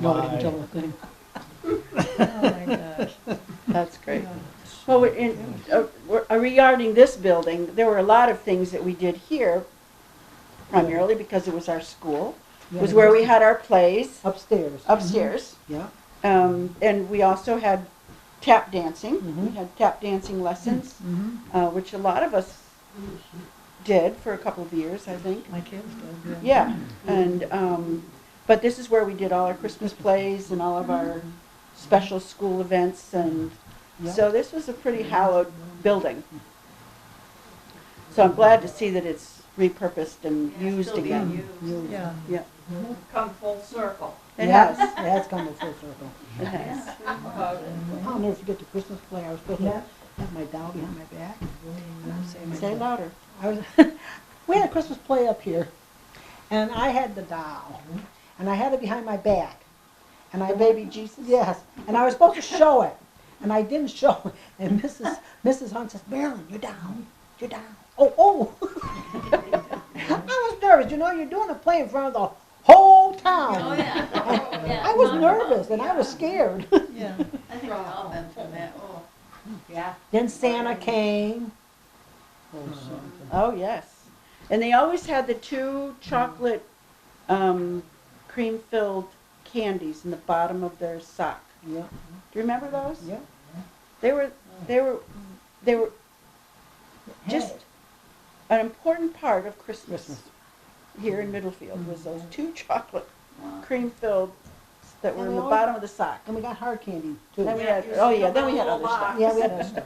Nobody can tell a thing. Oh my gosh. That's great. Well, regarding this building, there were a lot of things that we did here, primarily because it was our school. It was where we had our plays, Upstairs. upstairs. Yeah. And we also had tap dancing. Mhm. We had tap dancing lessons, Mm-hmm. which a lot of us did for a couple of years, I think. My kids did, yeah. Yeah, and, but this is where we did all our Christmas plays and all of our special school events, and Yeah. so this was a pretty hallowed building. So I'm glad to see that it's repurposed and used Still being again. used. Yeah. Yeah, Come full circle. it Yes, has, it has come full circle. it has. I'll never forget the Christmas play. I was supposed to have my doll behind my back. Say louder. I was, we had a Christmas play up here, and I had the doll, and I had it behind my back. And I, The baby Jesus? Yes, and I was supposed to show it, and I didn't show it. And Mrs. Hunt says, Marilyn, you're down, you're down. Oh. I was nervous. You know, you're doing a play in front of the whole town. Oh, yeah. Oh, yeah. I was nervous, and I was scared. Yeah. I think we've all been through that, oh. Yeah. Then Santa came. Oh, yes. And they always had the two chocolate, cream-filled candies in the bottom of their sock. Yeah, Do you remember those? yeah. They were just an important part of Christmas, Christmas. here in Middlefield, was those two chocolate cream-filled that were in And the they bottom of the sock. And we got hard candy, too. Then we Yeah, had, you oh yeah, still then we got had a other little stuff. box. Yeah, we had other stuff.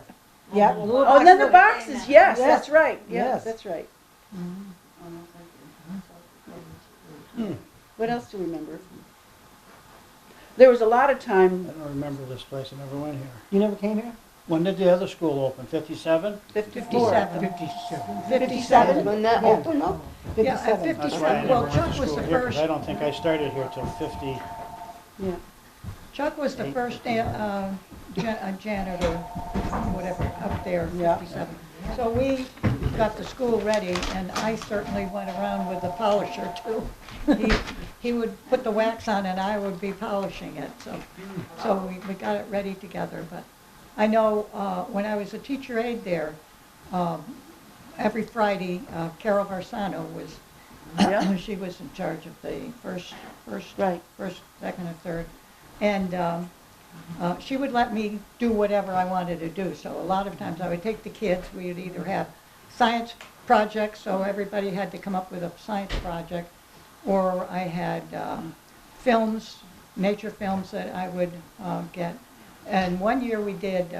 Yeah, the little Oh, and then the box boxes, yes, Yes. that's right, yes, Yes. that's right. What else do we remember? There was a lot of I time, don't remember this place, I never went here. You never came here? When did the other school open, 57? 54. 57. When that Yeah. opened up? Yeah, at 57. That's why I 57, never well, went to Chuck was school the here, 'cause first, I don't think I started here till 50. Yeah. Chuck was the first janitor, whatever, up there, Yeah. 57. So we got the school ready, and I certainly went around with the polisher too. He would put the wax on and I would be polishing it, so we got it ready together. But I know when I was a teacher aide there, every Friday, Carol Varsano was, Yeah. she was in charge of the first, Right. second, and third. And she would let me do whatever I wanted to do. So a lot of times I would take the kids, we would either have science projects, so everybody had to come up with a science project, or I had films, nature films that I would get. And one year we did,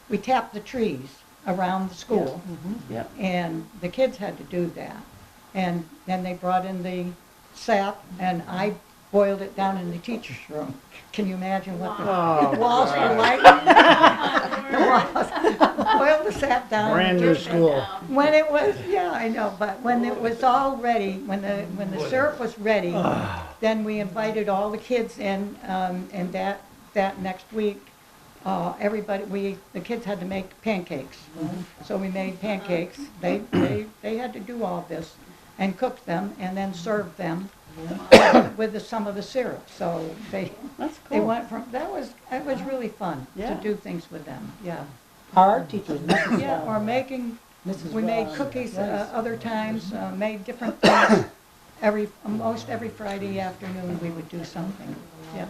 we tapped the trees around the school, Yeah. and the kids had to do that. And then they brought in the sap, and I boiled it down in the teacher's room. Can you imagine what the walls were like? The walls, boiled the sap down. Brand new school. When it was, yeah, I know, but when it was all ready, when the syrup was ready, then we invited all the kids in, and that next week, the kids had to make pancakes. So we made pancakes. They had to do all this and cook them and then serve them with some of the syrup. So That's they cool. went from, it was really fun to Yeah. do things with them, yeah. Our teachers, Mrs. Yeah, or making, Mrs. we made Ross. cookies Yes. other times, made different things. Almost every Friday afternoon, we would do something, yeah.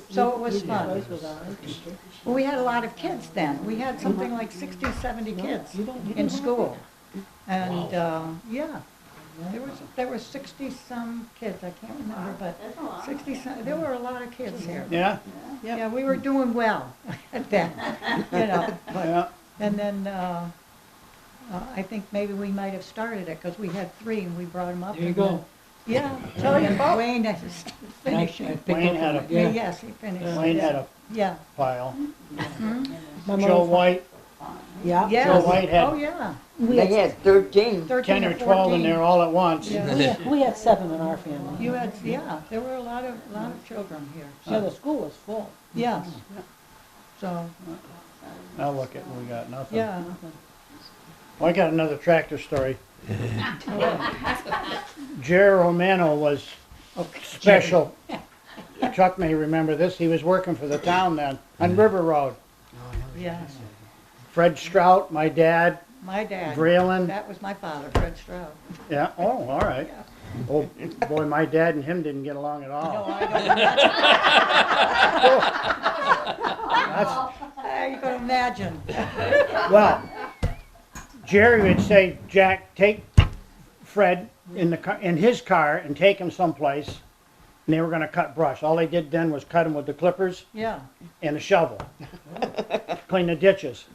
So it was fun. Joyce was our teacher. Well, we had a lot of kids then. We had something like 60, 70 kids in school. And, yeah, there were 60-some kids, I can't remember, but That's a lot. 60-some, there were a lot of kids here. Yeah? Yep. Yeah, we were doing well at that, you know. Yeah. And then, I think maybe we might have started it, because we had 3 and we brought them up. There you and go. then- Yeah, so you Wayne is finishing. Wayne had a, Yeah, yes, he finished. Wayne had a Yeah. pile. My Joe mother- White, Yeah. Yes. Joe White had Oh, yeah. We They had, had 13. 13 10 or 12 in there all at once. Yeah. we had 7 in our family. You had, yeah, there were a lot of children here. Yeah, the school was full. Yes. So, Now look at, we got nothing. yeah. Well, I got another tractor story. Jerry Romano was special Chuck may remember this, he was working for the town then, on River Road. Yeah, Fred Strout, my dad, my dad. Vreeland. That was my father, Fred Stroud. Yeah, oh, all right. Oh, boy, my dad and him didn't get along at No, all. I don't. You can imagine. Well, Jerry would say, Jack, take Fred in the car, in his car and take him someplace, and they were gonna cut brush. All they did then was cut him with the clippers Yeah, and a shovel, clean the ditches.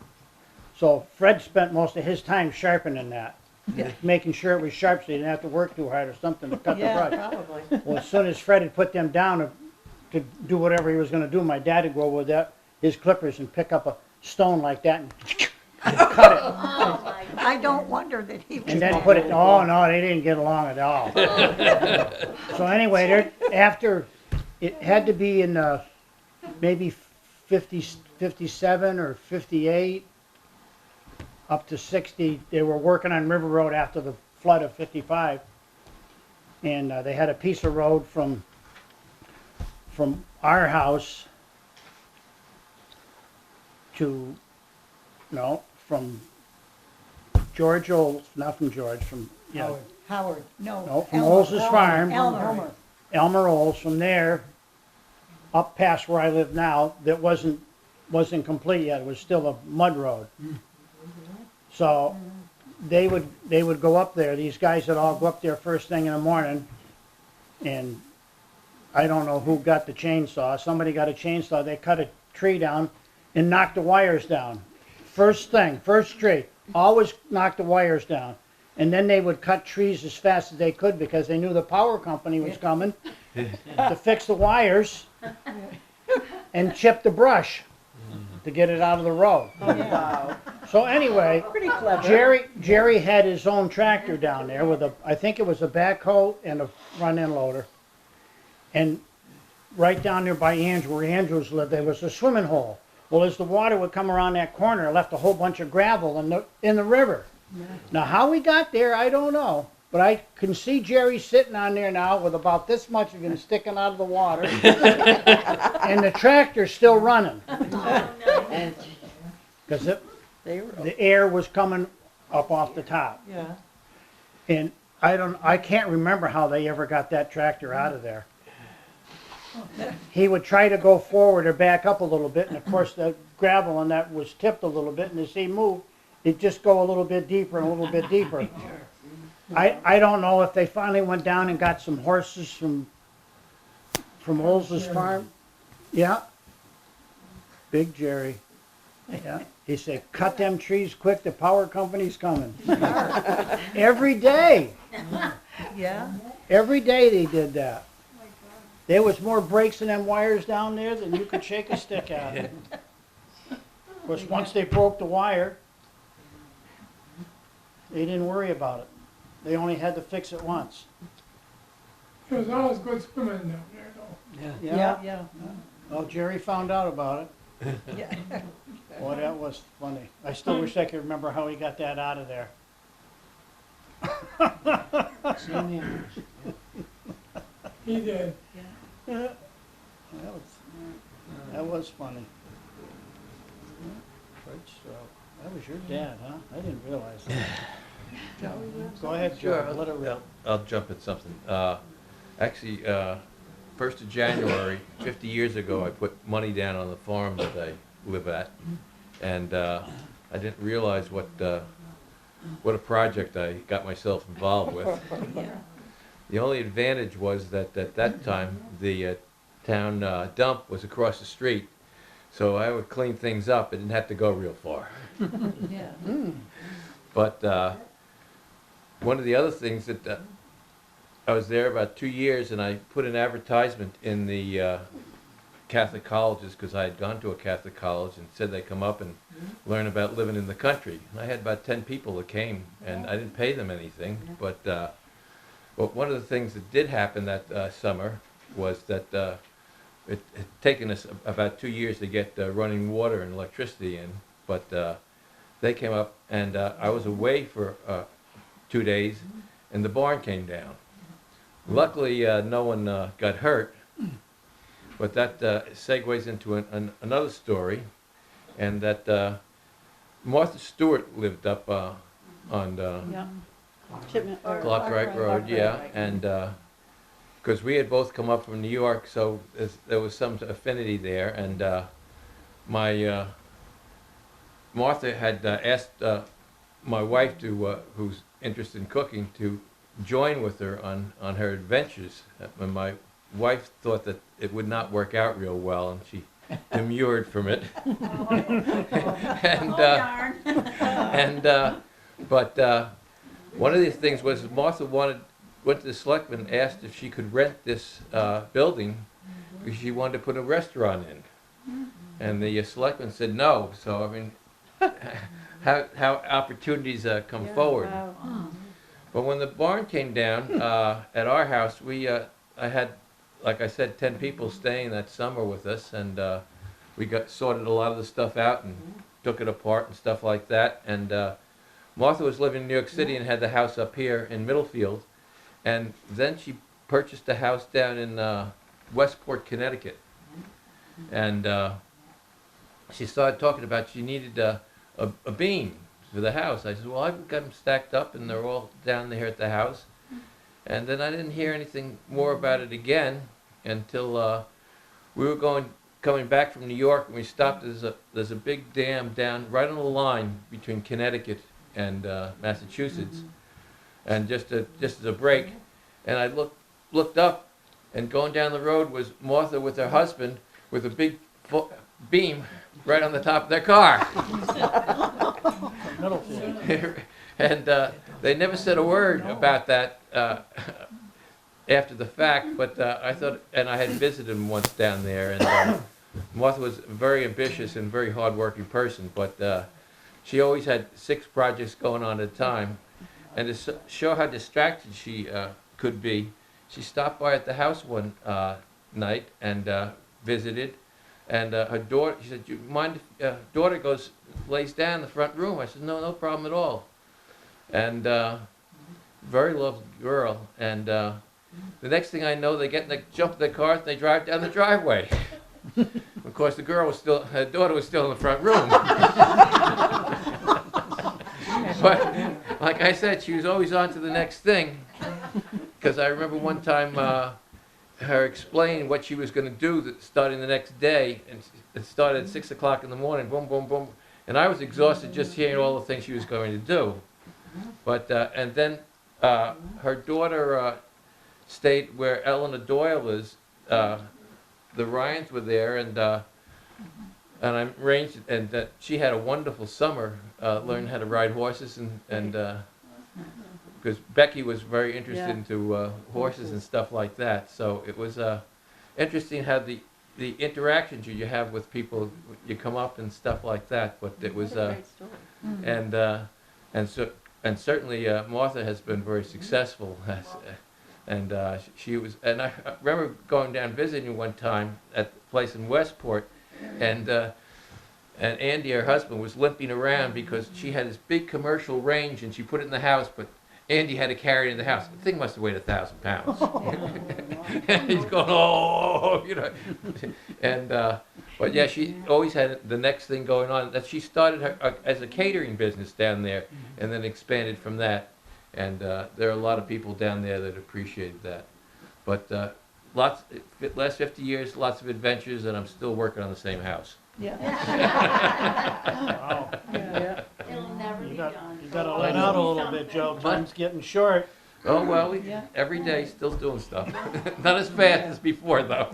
So Fred spent most of his time sharpening that, making sure it was sharp so he didn't have to work too hard or something to cut the yeah, brush. probably. Well, as soon as Fred had put them down to do whatever he was gonna do, my dad would go with his clippers and pick up a stone like that and cut it. Oh, my I don't wonder that he was. And then put it, oh no, they didn't get along at all. So anyway, after, it had to be in maybe 57 or 58, up to 60, they were working on River Road after the flood of 55. And they had a piece of road from our house to, no, from George Olds, not from George, from, yeah, Howard, no. no, from Elmer, Ols's farm. Elmer. Elmer Olds, from there, up past where I live now, that wasn't complete yet, it was still a mud road. So, they would go up there, these guys would all go up there first thing in the morning, and I don't know who got the chainsaw, somebody got a chainsaw, they cut a tree down and knocked the wires down. First thing, first tree, always knock the wires down. And then they would cut trees as fast as they could because they knew the power company was coming to fix the wires and chip the brush to get it out of the road. Wow, So anyway, pretty clever. Jerry had his own tractor down there with I think it was a backhoe and a front end loader. And right down there by where Andrews lived, there was a swimming hole. Well, as the water would come around that corner, it left a whole bunch of gravel in the river. Now, how we got there, I don't know. But I can see Jerry sitting on there now with about this much of him sticking out of the water. And the tractor's still running. Because the air was coming up off the top. Yeah, And I can't remember how they ever got that tractor out of there. He would try to go forward or back up a little bit, and of course the gravel on that was tipped a little bit, and as he moved, it'd just go a little bit deeper and a little bit deeper. I don't know if they finally went down and got some horses from Ols's farm. Yeah. Big Jerry. Yeah. He said, cut them trees quick, the power company's coming. Every day. yeah. Every day they did that. There was more breaks in them wires down there than you could shake a stick at. Of course, once they broke the wire, they didn't worry about it. They only had to fix it once. There's always good swimming down there, though. Yeah. Well, Jerry found out about it. Yeah. Boy, that was funny. I still wish I could remember how he got that out of there. He did. That was funny. Fred Strout. That was your dad, huh? I didn't realize that. Go ahead, Sure, Joe. Let it rip. I'll jump at something. Actually, 1st of January, 50 years ago, I put money down on the farm that I live at, and I didn't realize what a project I got myself involved with. The only advantage was that at that time, the town dump was across the street, so I would clean things up. It didn't have to go real far. Yeah. But one of the other things that I was there about 2 years, and I put an advertisement in the Catholic colleges because I had gone to a Catholic college and said they'd come up and learn about living in the country. And I had about 10 people that came, and I didn't pay them anything. But one of the things that did happen that summer was that it had taken us about 2 years to get running water and electricity in. But they came up, and I was away for 2 days, and the barn came down. Luckily, no one got hurt, But that segues into another story, and that Martha Stewart lived up on Yeah. Chipman, or Clark Wright Road, yeah, and because we had both come up from New York, so there was some affinity there, and my Martha had asked my wife to, who's interested in cooking, to join with her on her adventures. And my wife thought that it would not work out real well, and she demurred from it. and darn. but one of these things was Martha went to the selectmen and asked if she could rent this building because she wanted to put a restaurant in. And the selectmen said no. So, I mean, how opportunities come forward. Wow. But when the barn came down at our house, I had, like I said, 10 people staying that summer with us, and we sorted a lot of the stuff out and took it apart and stuff like that. And Martha was living in New York City and had the house up here in Middlefield, and then she purchased a house down in Westport, Connecticut, and she started talking about she needed a beam for the house. I said, well, I've got them stacked up and they're all down there at the house. And then I didn't hear anything more about it again until we were coming back from New York, and we stopped. There's a big dam down right on the line between Connecticut and Massachusetts, and just as a break, and I looked up, and going down the road was Martha with her husband with a big beam right on the top of their car. And they never said a word about that after the fact, but I thought, and I had visited them once down there, and Martha was a very ambitious and very hard-working person, but she always had 6 projects going on at a time, and to show how distracted she could be, she stopped by at the house one night and visited, and her daughter, she said, "Do you mind if daughter lays down in the front room?" I said, no problem at all. And very lovely girl. And the next thing I know, they jump in their car and they drive down the driveway. Of course, her daughter was still in the front room. But like I said, she was always on to the next thing. Because I remember one time her explaining what she was going to do starting the next day, and it started at 6 o'clock in the morning, boom, boom, boom. And I was exhausted just hearing all the things she was going to do. But, and then her daughter stayed where Eleanor Doyle is. The Ryans were there, and I arranged, and that she had a wonderful summer, learning how to ride horses, and because Becky was very interested into horses and stuff like that. So it was interesting how the interactions you have with people, you come up and stuff like that. But it was, Great story. and certainly Martha has been very successful, and she was. And I remember going down visiting one time at the place in Westport, and Andy, her husband, was limping around because she had this big commercial range and she put it in the house, but Andy had to carry it in the house. The thing must have weighed 1,000 pounds. And he's going, oh, you know. And but yeah, she always had the next thing going on. That she started as a catering business down there, and then expanded from that. And there are a lot of people down there that appreciated that. But last 50 years, lots of adventures, and I'm still working on the same house. Yeah. Wow. Yeah. It'll never be done. You gotta let out a little bit, Joe. Time's getting short. Oh, well, Yeah. every day still doing stuff. Not as fast as before, though.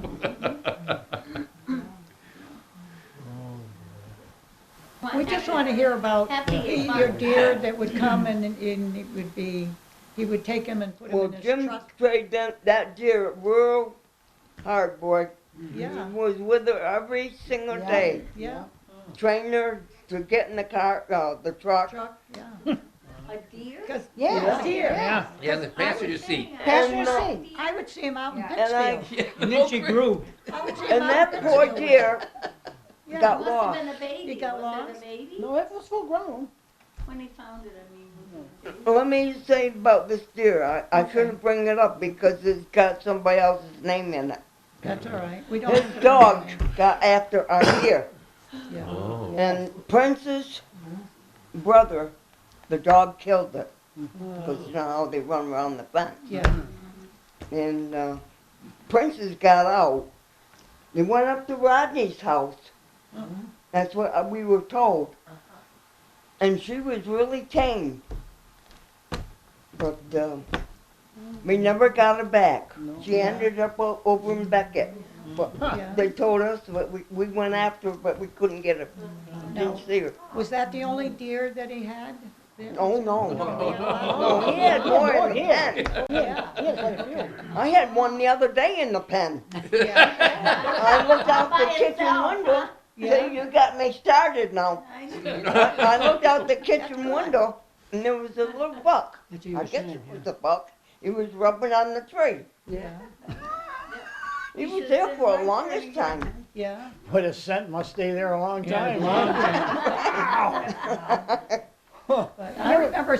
We just want to hear about Happy your deer that would come and it would be, he would take him and put him Well, in his Jim truck. trained that deer real hard, boy. Yeah, He was with her every single Yeah. day. yeah, Trained her to get in the car, the truck. truck, yeah. A deer? 'Cause Yeah. deer. Yeah. Yeah, the passenger seat. Passenger And, seat. I would see him out in And I, Pittsfield. And then she grew. I would see him and out that in poor Pittsfield. deer Yeah. got Must have lost. been a baby. He got Was it lost? a baby? No, it was full grown. When he found it, I mean, was it a baby? Let me say about this deer. I shouldn't bring it up because it's got somebody else's name in it. That's all right. We don't. His dog got after our deer. Yeah. Oh. And Prince's brother, the dog killed it. Because you know how they run around the fence. Yeah. And Princess got out. They went up to Rodney's house. That's what we were told. And she was really tame. But we never got her back. She ended up over in Beckett. But Yeah. they told us, but we went after her, but we couldn't get her. Didn't see her. Was that the only deer that he had? Oh, no. Yeah. No, he had more in the pen. Yeah. He had quite a few. I had one the other day in the pen. Yeah. I looked out the kitchen window. See, you got me started now. I looked out the kitchen window and there was a little buck. I guess it was a buck. He was rubbing on the tree. Yeah. He was there for the longest time. Yeah. But his scent must stay there a long time, huh? But I remember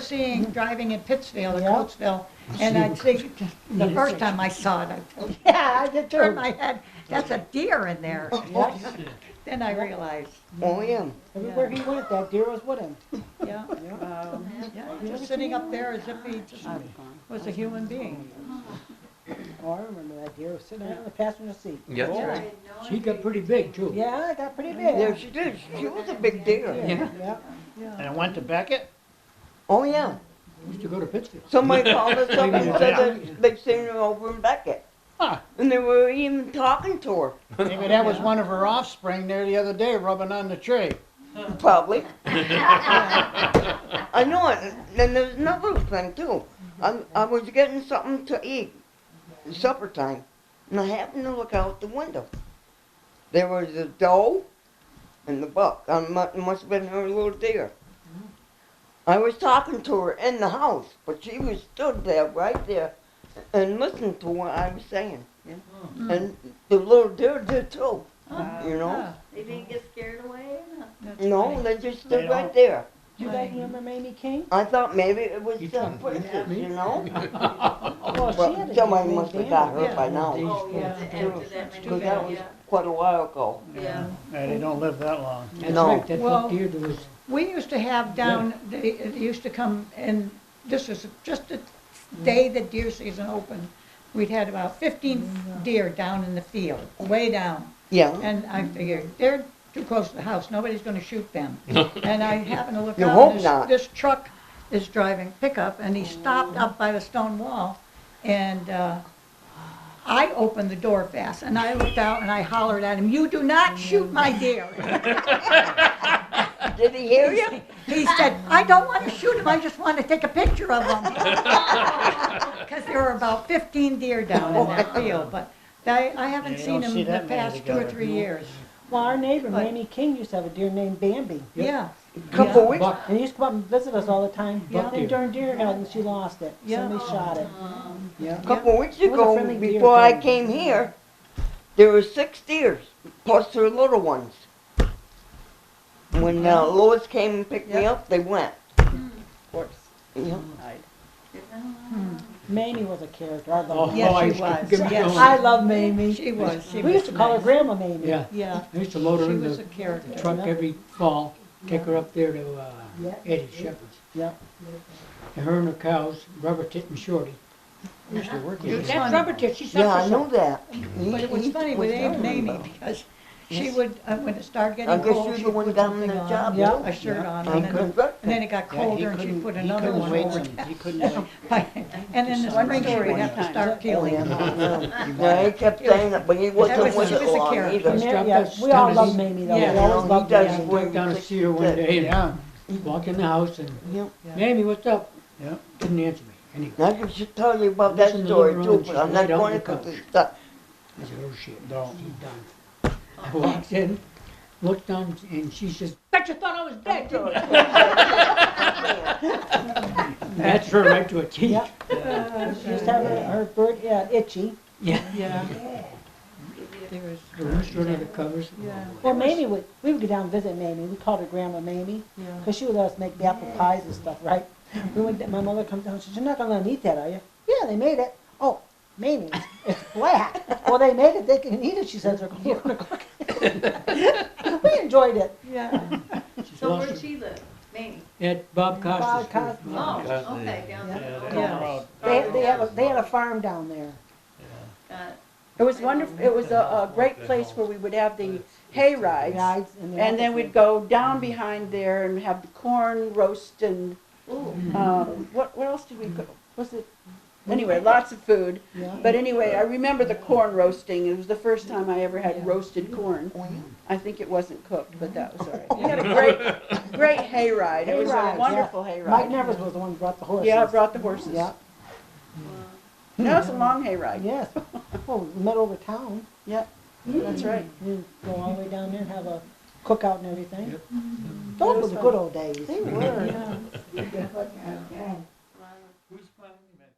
driving in Pittsfield, or Yeah. Coatesville, and I'd see, the first time I saw it, I Yeah, I did turned too. my head, that's a deer in there. Yeah. Then I realized, Oh, yeah. Everywhere he went, that deer was with him. yeah, just sitting up there as if he just was a human being. Oh, I remember that deer was sitting right on the passenger seat. Yeah. Right. She got pretty big too. Yeah, it got pretty Yeah, big. she did. She was a big deer. Yeah. And it went to Beckett? Oh, yeah. Used to go to Pittsfield. Somebody called us up and said that they'd seen her over in Beckett. Huh. And they were even talking to her. Maybe that was one of her offspring there the other day rubbing on the tree. Probably. I know it. And there's another thing too. I was getting something to eat, supper time, and I happened to look out the window. There was a doe and the buck. It must have been her little deer. I was talking to her in the house, but she was stood there, right there, and listened to what I was saying. And the little deer did too. You know? They didn't get scared away? That's No, right. they just They stood right don't. there. Do you guys remember Mamie King? I thought maybe it was You some talking princess, me? you know? Well, she had But a somebody deer must have named got Danny. her by now. Oh, yeah, Yeah. after that many Because that was years, quite a while ago. yeah. Yeah, they don't live that long. That's No. right, that Well- buck deer that was, We used to have down, they used to come, and this was just the day the deer season opened. We'd had about 15 deer down in the field, way down. Yeah. And I figured, they're too close to the house, nobody's gonna shoot them. And I happened to look You out, hope and not. this truck is driving pickup, and he stopped up by the stone wall, and I opened the door fast, and I looked out and I hollered at him, "You do not shoot my deer." Did he hear you? He said, "I don't want to shoot him, I just want to take a picture of them." Because there were about 15 deer down in that field, but I haven't Yeah, you seen don't them see in the that many past 2 or together, 3 no. years. Well, our neighbor, But- Mamie King, used to have a deer named Bambi. Yeah, Couple weeks. buck, And he used to come up and visit us all the time. Yeah. And during deer hunting, she lost it. Yeah. Somebody shot it. Yeah. Couple weeks It was a ago, friendly deer before I thing. came here, there were 6 deer, plus their little ones. When Lois came and picked me up, they went. Of course. Yeah. Mamie was a character. I Oh, love Yes, her. I she used to was, give me yes. going. I love Mamie. she was, she We used was to call her nice. Grandma Mamie. Yeah, Yeah, I used to load her she in was a the character. truck every fall, take her up there to Yeah. Eddie Shepherd's. Yeah. And her and her cows, Rubber Tit and Shorty. Used to work It was here. funny. Tit, she Yeah, I know that. But it was funny with Aunt Mamie, because she would, when it started I getting guess cold, you're she'd the one put down in something the on, job. Yeah. a shirt on, I'm and then it got Yeah, he colder and she'd couldn't- put he another couldn't one wait over. some- He couldn't wait. And in the spring, she would have to start Oh, peeling. yeah, he kept saying it, but he wasn't was- with she it was a long character. either. Just dropped Yeah, that we all down love his- Mamie though. Yeah. We always He loved does. Mamie. Walked down to see her one day Yeah, and walked in the house and, Yep. Mamie, what's up? yeah. Didn't answer me. Anyway, I could tell you about that Listen to story Little too, Rowan, but she's I'm not right out going in to the because it's stuck. I said, oh shit, Don't. she's done. I walked in, looked down, and she says, bet you thought I was dead, didn't you? That's her right to a T. Yeah. She used to have her bird, yeah, Itchy. Yeah. Yeah. There was, The rooster under the covers. yeah, Well, Mamie would, we would go down and visit Mamie. We called her Grandma Mamie. yeah. Because she would let us make the apple pies and stuff, right? We went, my mother comes down, she says, "You're not gonna let them eat that, are you?" "Yeah, they made it." "Oh, Mamie, it's black. Well, they made it, they can eat it, she says, they're gonna cook it. We enjoyed it. Yeah. So where'd she live? Mamie? At Bob Costas. Bob Oh, Costas. okay, down Yeah. there. down Yeah. the road. They had a farm down there. Got it. It was wonderful, it was a great place where we would have the hay rides. Rides the And then we'd go down behind there and have the corn roast and, Ooh. what else did we cook? Was it, anyway, lots of food. Yeah. But anyway, I remember the corn roasting. It was the first time I ever had roasted corn. I think it wasn't cooked, but that was all right. We had a great hay ride. It was a Hayride, wonderful yeah. hay Mike ride. Nevers was the one who brought the horses. Yeah, I brought the horses. Yeah, That was a long hay ride. yes. Oh, we met over town. Yep, that's right. We go all the way down there and have a cookout and everything. It Those were was the fun. good old days. They were. Who's finally met?